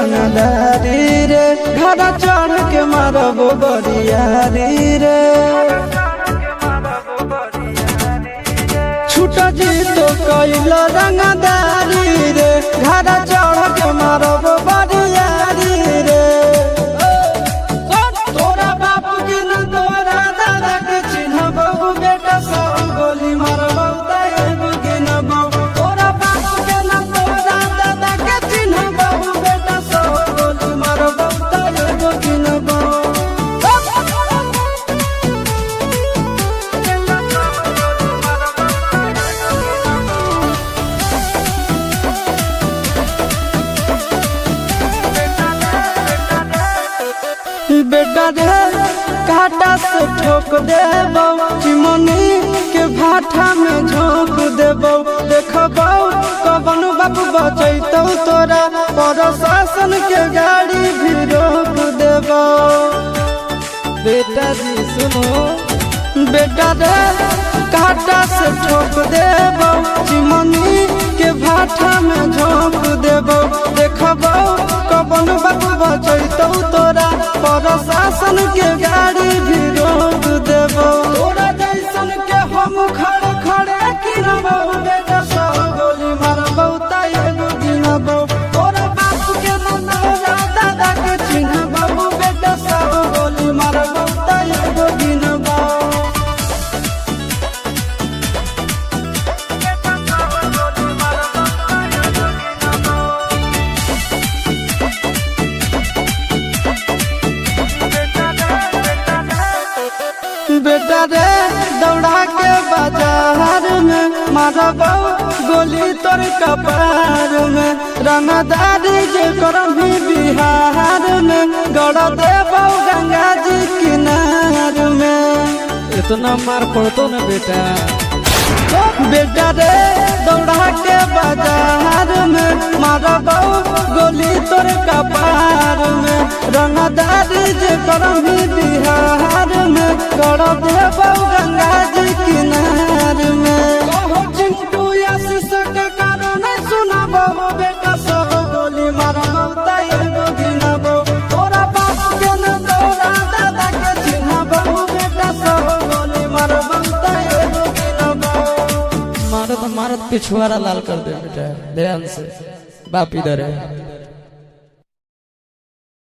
रंगदारी रे घर चढ़ के मारबो बरियारी रे छूट जी तो कैल रंगदारी रे घर चढ़ के मारबो बरियारी रे तोरा बाप के न तोरा दादा के चिन्हबो बेटा सब गोली मारबो तैगो गिनबो तोरा बाप के न तोरा दादा के चिन्हबो बेटा सब गोली मारबो तैगो गिनबो बेटा रे काटा से ठोक देबो चिमनी के भाठा में झोंक देबो देखबो कवन बाबू बचैतौ तोरा प्रशासन के गाड़ी भी रोक देबो बेटा जी सुनो बेटा रे काटा से ठोक देबो चिमनी के भाठा में झोंक देबो देखबो कवन बाबू बचैतौ तोरा प्रशासन के गाड़ी भी रोक देबो तोरा जैसन के हम खड़े खड़े गिनबो बेटा सब गोली मारबो तैगो गिनबो तोरा बाप के न तोरा दादा के चिन्हबो बेटा सब गोली मारबो तैगो गिनबो बेटा रे दौड़ा के बाजार में मारबो गोली तोर कपार में रंगदारी जे करभी बिहार में गड़ देबो गंगा जी किनार में इतना मार पड़तो न बेटा बेटा रे दौड़ा के बाजार में मारबो गोली तोर कपार में रंगदारी जे करभी बिहार में कर देबो गंगा जी किनार में चिंटू आशीष के कारण सुनबो बेटा सब गोली मारबो तैगो गिनबो तोरा बाप के न तोरा दादा के चिन्हबो बेटा सब गोली मारबो तैगो गिनबो मारत मारत पिछुआरा लाल कर दे बेटा ध्यान से बाप इधर है।